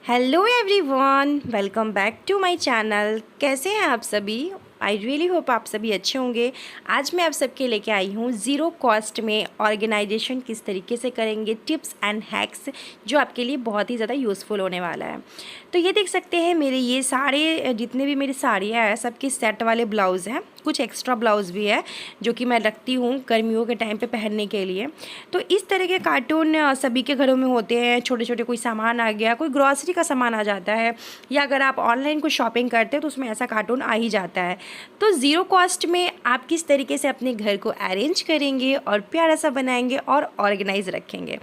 Hello everyone, welcome back to my channel. कैसे हैं आप सभी? आई रियली होप आप सभी अच्छे होंगे। आज मैं आप सबके लेके आई हूँ ज़ीरो कॉस्ट में ऑर्गेनाइजेशन किस तरीके से करेंगे, टिप्स एंड हैक्स जो आपके लिए बहुत ही ज़्यादा यूज़फुल होने वाला है। तो ये देख सकते हैं मेरे ये सारे जितने भी मेरी साड़ियाँ हैं सबके सेट वाले ब्लाउज़ हैं, कुछ एक्स्ट्रा ब्लाउज़ भी है जो कि मैं रखती हूँ गर्मियों के टाइम पे पहनने के लिए। तो इस तरह के कार्टून सभी के घरों में होते हैं। छोटे छोटे कोई सामान आ गया, कोई ग्रॉसरी का सामान आ जाता है, या अगर आप ऑनलाइन कुछ शॉपिंग करते हैं तो उसमें ऐसा कार्टून आ ही जाता है। तो ज़ीरो कॉस्ट में आप किस तरीके से अपने घर को अरेंज करेंगे और प्यारा सा बनाएंगे और ऑर्गेनाइज रखेंगे।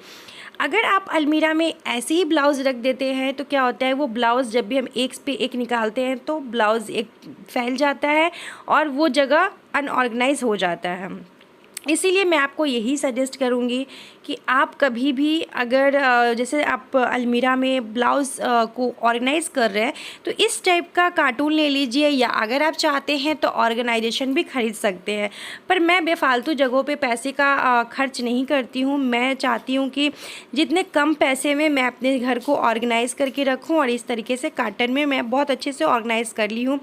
अगर आप अलमीरा में ऐसे ही ब्लाउज़ रख देते हैं तो क्या होता है, वो ब्लाउज़ जब भी हम एक पे एक निकालते हैं तो ब्लाउज़ एक फैल जाता है और वो जगह अनऑर्गेनाइज हो जाता है। इसीलिए मैं आपको यही सजेस्ट करूँगी कि आप कभी भी अगर जैसे आप अलमीरा में ब्लाउज़ को ऑर्गेनाइज़ कर रहे हैं तो इस टाइप का कार्टून ले लीजिए, या अगर आप चाहते हैं तो ऑर्गेनाइजेशन भी ख़रीद सकते हैं। पर मैं बेफालतू जगहों पे पैसे का खर्च नहीं करती हूँ। मैं चाहती हूँ कि जितने कम पैसे में मैं अपने घर को ऑर्गेनाइज़ करके रखूँ, और इस तरीके से कार्टन में मैं बहुत अच्छे से ऑर्गेनाइज़ कर ली हूँ।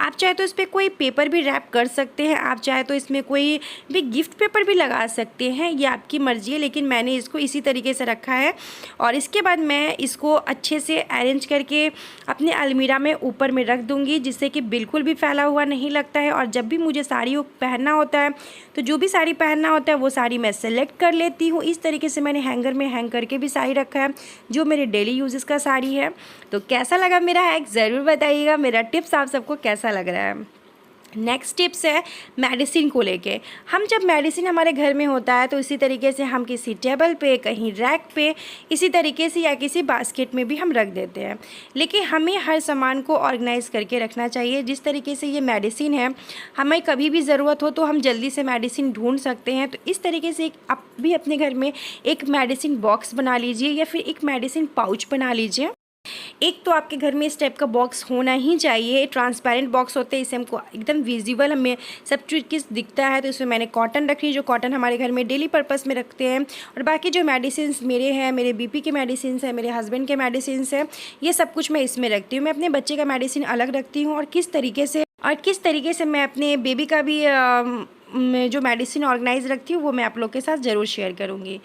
आप चाहे तो इस पर कोई पेपर भी रैप कर सकते हैं, आप चाहे तो इसमें कोई भी गिफ्ट पेपर भी लगा सकते हैं, ये आपकी मर्ज़ी है। लेकिन मैंने इसको इसी तरीके से रखा है और इसके बाद मैं इसको अच्छे से अरेंज करके अपने अलमीरा में ऊपर में रख दूंगी, जिससे कि बिल्कुल भी फैला हुआ नहीं लगता है। और जब भी मुझे साड़ी पहनना होता है तो जो भी साड़ी पहनना होता है वो साड़ी मैं सेलेक्ट कर लेती हूँ। इस तरीके से मैंने हैंगर में हैंग करके भी साड़ी रखा है जो मेरे डेली यूज़ का साड़ी है। तो कैसा लगा मेरा हैक ज़रूर बताइएगा। मेरा टिप्स आप सबको कैसा लग रहा है? नेक्स्ट टिप्स है मेडिसिन को लेके। हम जब मेडिसिन हमारे घर में होता है तो इसी तरीके से हम किसी टेबल पे, कहीं रैक पे, इसी तरीके से या किसी बास्केट में भी हम रख देते हैं। लेकिन हमें हर सामान को ऑर्गेनाइज़ करके रखना चाहिए। जिस तरीके से ये मेडिसिन है, हमें कभी भी ज़रूरत हो तो हम जल्दी से मेडिसिन ढूंढ सकते हैं। तो इस तरीके से आप भी अपने घर में एक मेडिसिन बॉक्स बना लीजिए या फिर एक मेडिसिन पाउच बना लीजिए। एक तो आपके घर में इस टाइप का बॉक्स होना ही चाहिए। ट्रांसपेरेंट बॉक्स होते हैं, इससे हमको एकदम विजिबल हमें सब चीज़ किस दिखता है। तो इसमें मैंने कॉटन रखी, जो कॉटन हमारे घर में डेली पर्पस में रखते हैं। और बाकी जो मेडिसिन मेरे हैं, मेरे बीपी के मेडिसिन है, मेरे हस्बैंड के मेडिसिन है, ये सब कुछ मैं इसमें रखती हूँ। मैं अपने बच्चे का मेडिसिन अलग रखती हूँ, और किस तरीके से मैं अपने बेबी का भी मैं जो मेडिसिन ऑर्गेनाइज रखती हूँ वो मैं आप लोग के साथ ज़रूर शेयर करूँगी।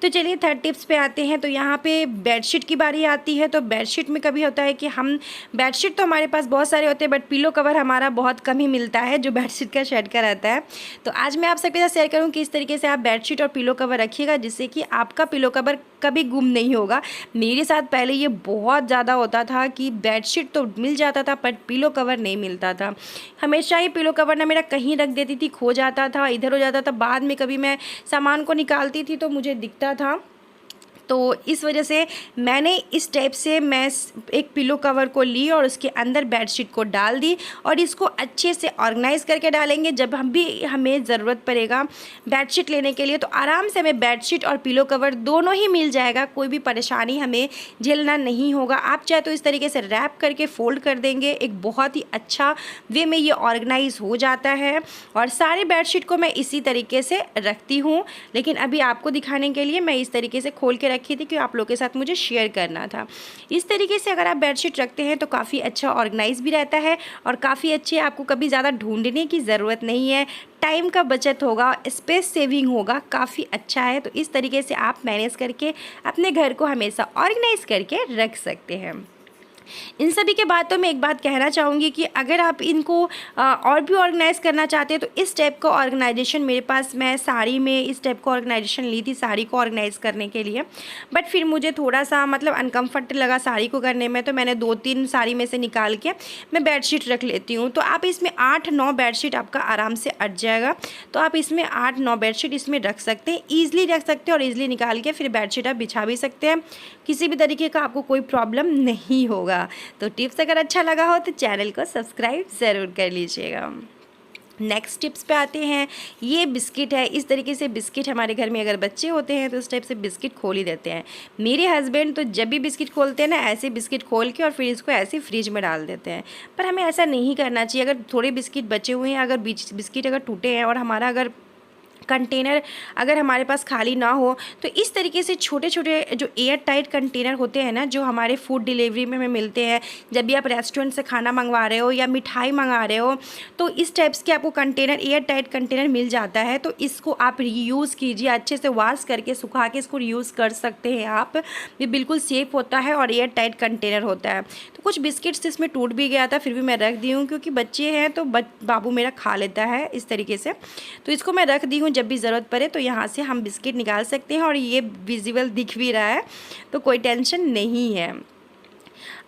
तो चलिए थर्ड टिप्स पे आते हैं। तो यहाँ पे बेडशीट की बारी आती है। तो बेडशीट में कभी होता है कि हम बेडशीट तो हमारे पास बहुत सारे होते हैं, बट पिलो कवर हमारा बहुत कम ही मिलता है जो बेडशीट का शेड का रहता है। तो आज मैं आप सबके साथ शेयर करूँ कि इस तरीके से आप बेडशीट और पिलो कवर रखिएगा, जिससे कि आपका पिलो कवर कभी गुम नहीं होगा। मेरे साथ पहले ये बहुत ज़्यादा होता था कि बेडशीट तो मिल जाता था बट पिलो कवर नहीं मिलता था। हमेशा ही पिलो कवर ना मेरा कहीं रख देती थी, खो जाता था, इधर हो जाता था। बाद में कभी मैं सामान को निकालती थी तो मुझे दिखता था। तो इस वजह से मैंने इस टाइप से मैं एक पिलो कवर को ली और उसके अंदर बेडशीट को डाल दी, और इसको अच्छे से ऑर्गेनाइज़ करके डालेंगे। जब हमें ज़रूरत पड़ेगा बेडशीट लेने के लिए तो आराम से हमें बेडशीट और पिलो कवर दोनों ही मिल जाएगा। कोई भी परेशानी हमें झेलना नहीं होगा। आप चाहे तो इस तरीके से रैप करके फोल्ड कर देंगे, एक बहुत ही अच्छा वे में ये ऑर्गेनाइज हो जाता है। और सारी बेडशीट को मैं इसी तरीके से रखती हूँ, लेकिन अभी आपको दिखाने के लिए मैं इस तरीके से खोल के रखी थी कि आप लोगों के साथ मुझे शेयर करना था। इस तरीके से अगर आप बेडशीट रखते हैं तो काफ़ी अच्छा ऑर्गेनाइज भी रहता है और काफ़ी अच्छे, आपको कभी ज़्यादा ढूंढने की ज़रूरत नहीं है, टाइम का बचत होगा, स्पेस सेविंग होगा, काफ़ी अच्छा है। तो इस तरीके से आप मैनेज करके अपने घर को हमेशा ऑर्गेनाइज करके रख सकते हैं। इन सभी के बाद तो मैं एक बात कहना चाहूँगी कि अगर आप इनको और भी ऑर्गेनाइज करना चाहते हैं तो इस टाइप का ऑर्गेनाइजेशन मेरे पास, मैं साड़ी में इस टाइप का ऑर्गेनाइजेशन ली थी साड़ी को ऑर्गेनाइज करने के लिए, बट फिर मुझे थोड़ा सा मतलब अनकम्फर्ट लगा साड़ी को करने में। तो मैंने 2-3 साड़ी में से निकाल के मैं बेडशीट रख लेती हूँ। तो आप इसमें 8-9 बेडशीट आपका आराम से अट जाएगा। तो आप इसमें 8-9 बेडशीट इसमें रख सकते हैं, ईजिली रख सकते हैं, और ईजिली निकाल के फिर बेडशीट आप बिछा भी सकते हैं। किसी भी तरीके का आपको कोई प्रॉब्लम नहीं होगा। तो टिप्स अगर अच्छा लगा हो तो चैनल को सब्सक्राइब ज़रूर कर लीजिएगा। नेक्स्ट टिप्स पे आते हैं। ये बिस्किट है। इस तरीके से बिस्किट हमारे घर में अगर बच्चे होते हैं तो इस टाइप से बिस्किट खोल ही देते हैं। मेरे हस्बैंड तो जब भी बिस्किट खोलते हैं ना, ऐसे बिस्किट खोल के और फिर इसको ऐसे फ्रिज में डाल देते हैं। पर हमें ऐसा नहीं करना चाहिए। अगर थोड़े बिस्किट बचे हुए हैं, अगर बिस्किट अगर टूटे हैं और हमारा अगर कंटेनर अगर हमारे पास खाली ना हो तो इस तरीके से छोटे छोटे जो एयर टाइट कंटेनर होते हैं ना, जो हमारे फूड डिलीवरी में हमें मिलते हैं, जब भी आप रेस्टोरेंट से खाना मंगवा रहे हो या मिठाई मंगा रहे हो, तो इस टाइप्स के आपको कंटेनर, एयर टाइट कंटेनर मिल जाता है। तो इसको आप रीयूज़ कीजिए, अच्छे से वॉश करके सुखा के इसको रीयूज़ कर सकते हैं आप। ये बिल्कुल सेफ़ होता है और एयर टाइट कंटेनर होता है। तो कुछ बिस्किट्स इसमें टूट भी गया था, फिर भी मैं रख दी हूँ क्योंकि बच्चे हैं तो बाबू मेरा खा लेता है इस तरीके से। तो इसको मैं रख दी हूँ, जब भी ज़रूरत पड़े तो यहाँ से हम बिस्किट निकाल सकते हैं। और ये विजिबल दिख भी रहा है तो कोई टेंशन नहीं है।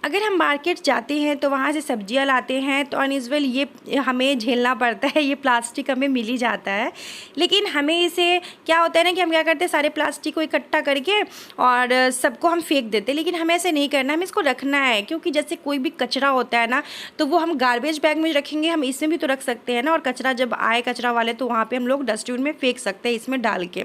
अगर हम मार्केट जाते हैं तो वहाँ से सब्जियां लाते हैं तो अनयूजुअल ये हमें झेलना पड़ता है, ये प्लास्टिक हमें मिल ही जाता है। लेकिन हमें इसे क्या होता है ना कि हम क्या करते हैं, सारे प्लास्टिक को इकट्ठा करके और सबको हम फेंक देते हैं। लेकिन हमें ऐसे नहीं करना, हमें इसको रखना है, क्योंकि जैसे कोई भी कचरा होता है ना तो वो हम गार्बेज बैग में रखेंगे, हम इसमें भी तो रख सकते हैं ना। और कचरा जब आए कचरा वाले तो वहाँ पर हम लोग डस्टबिन में फेंक सकते हैं इसमें डाल के।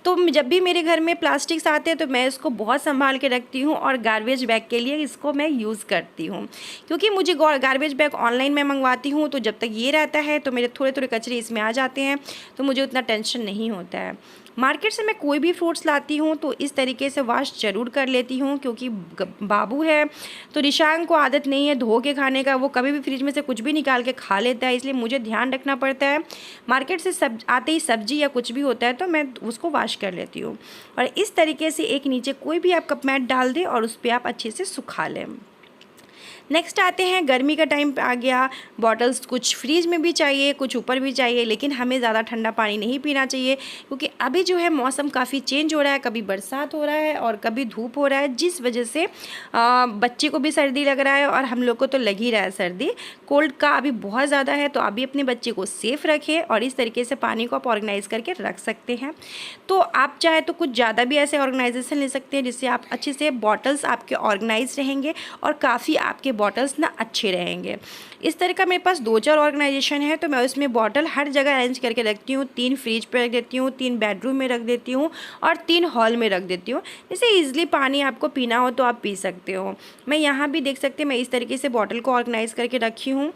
तो जब भी मेरे घर में प्लास्टिक्स आते हैं तो मैं इसको बहुत संभाल के रखती हूँ और गार्बेज बैग के लिए इसको मैं यूज़ करती हूँ। क्योंकि मुझे गार्बेज बैग ऑनलाइन मैं मंगवाती हूँ तो जब तक ये रहता है तो मेरे थोड़े थोड़े कचरे इसमें आ जाते हैं, तो मुझे उतना टेंशन नहीं होता है। मार्केट से मैं कोई भी फ्रूट्स लाती हूँ तो इस तरीके से वॉश ज़रूर कर लेती हूँ, क्योंकि बाबू है तो रिशांग को आदत नहीं है धो के खाने का, वो कभी भी फ्रिज में से कुछ भी निकाल के खा लेता है, इसलिए मुझे ध्यान रखना पड़ता है। मार्केट से आते ही सब्जी या कुछ भी होता है तो मैं उसको वॉश कर लेती हूँ। और इस तरीके से एक नीचे कोई भी आप कप मैट डाल दें और उस पर आप अच्छे से सुखा लें। नेक्स्ट आते हैं, गर्मी का टाइम आ गया, बॉटल्स कुछ फ्रीज में भी चाहिए, कुछ ऊपर भी चाहिए, लेकिन हमें ज़्यादा ठंडा पानी नहीं पीना चाहिए क्योंकि अभी जो है मौसम काफ़ी चेंज हो रहा है, कभी बरसात हो रहा है और कभी धूप हो रहा है, जिस वजह से बच्चे को भी सर्दी लग रहा है और हम लोग को तो लग ही रहा है सर्दी। कोल्ड का अभी बहुत ज़्यादा है, तो अभी अपने बच्चे को सेफ़ रखें और इस तरीके से पानी को आप ऑर्गेनाइज़ करके रख सकते हैं। तो आप चाहे तो कुछ ज़्यादा भी ऐसे ऑर्गेनाइजेशन ले सकते हैं जिससे आप अच्छे से बॉटल्स आपके ऑर्गेनाइज रहेंगे और काफ़ी आपके बॉटल्स ना अच्छे रहेंगे। इस तरह का मेरे पास 2-4 ऑर्गेनाइजेशन है, तो मैं उसमें बॉटल हर जगह अरेंज करके रखती हूँ। 3 फ्रिज पे रख देती हूँ, 3 बेडरूम में रख देती हूँ और 3 हॉल में रख देती हूँ, जैसे ईजिली पानी आपको पीना हो तो आप पी सकते हो। मैं यहाँ भी देख सकते हैं, मैं इस तरीके से बॉटल को ऑर्गेनाइज़ करके रखी हूँ।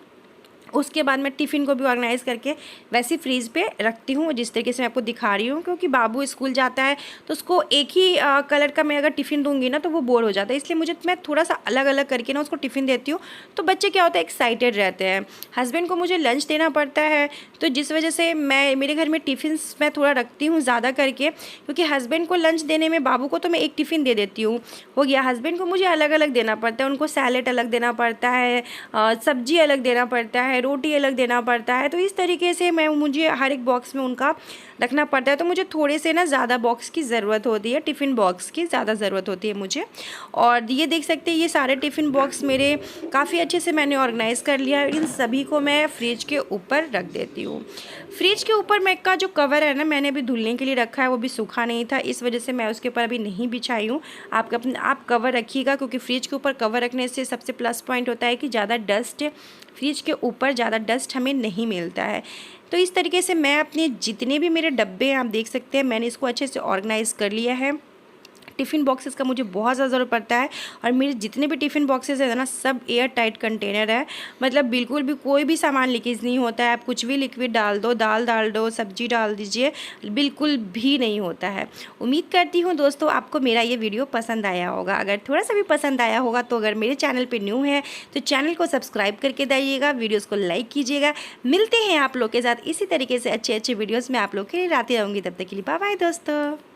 उसके बाद मैं टिफ़िन को भी ऑर्गेनाइज़ करके वैसे फ्रीज पे रखती हूँ, जिस तरीके से मैं आपको दिखा रही हूँ। क्योंकि बाबू स्कूल जाता है तो उसको एक ही कलर का मैं अगर टिफ़िन दूंगी ना तो वो बोर हो जाता है, इसलिए मैं थोड़ा सा अलग अलग करके ना उसको टिफ़िन देती हूँ। तो बच्चे क्या होता है, एक्साइटेड रहते हैं। हस्बैंड को मुझे लंच देना पड़ता है, तो जिस वजह से मेरे घर में टिफ़िन्स मैं थोड़ा रखती हूँ ज़्यादा करके, क्योंकि हस्बैंड को लंच देने में बाबू को तो मैं एक टिफ़िन दे देती हूँ, हो गया। हस्बैंड को मुझे अलग अलग देना पड़ता है, उनको सैलेड अलग देना पड़ता है, सब्जी अलग देना पड़ता है, रोटी अलग देना पड़ता है। तो इस तरीके से मुझे हर एक बॉक्स में उनका रखना पड़ता है। तो मुझे थोड़े से ना ज़्यादा बॉक्स की ज़रूरत होती है, टिफ़िन बॉक्स की ज़्यादा ज़रूरत होती है मुझे। और ये देख सकते हैं, ये सारे टिफ़िन बॉक्स मेरे काफ़ी अच्छे से मैंने ऑर्गेनाइज़ कर लिया है। इन सभी को मैं फ्रिज के ऊपर रख देती हूँ। फ्रिज के ऊपर मैं का जो कवर है ना, मैंने अभी धुलने के लिए रखा है, वो भी सूखा नहीं था, इस वजह से मैं उसके ऊपर अभी नहीं बिछाई हूँ। आप कवर रखिएगा, क्योंकि फ्रिज के ऊपर कवर रखने से सबसे प्लस पॉइंट होता है कि ज़्यादा डस्ट, फ्रिज के ऊपर ज़्यादा डस्ट हमें नहीं मिलता है। तो इस तरीके से मैं अपने जितने भी मेरे डब्बे हैं, आप देख सकते हैं, मैंने इसको अच्छे से ऑर्गेनाइज़ कर लिया है। टिफ़िन बॉक्सेस का मुझे बहुत ज़्यादा ज़रूरत पड़ता है और मेरे जितने भी टिफ़िन बॉक्सेस है ना, सब एयर टाइट कंटेनर है। मतलब बिल्कुल भी कोई भी सामान लीकेज नहीं होता है। आप कुछ भी लिक्विड डाल दो, दाल डाल दो, सब्जी डाल दीजिए, बिल्कुल भी नहीं होता है। उम्मीद करती हूँ दोस्तों आपको मेरा ये वीडियो पसंद आया होगा। अगर थोड़ा सा भी पसंद आया होगा तो अगर मेरे चैनल पर न्यू है तो चैनल को सब्सक्राइब करके जाइएगा, वीडियोज़ को लाइक कीजिएगा। मिलते हैं आप लोग के साथ इसी तरीके से अच्छे अच्छे वीडियोज़ में आप लोग के लिए लाती रहूँगी। तब तक के लिए बाय बाय दोस्तों।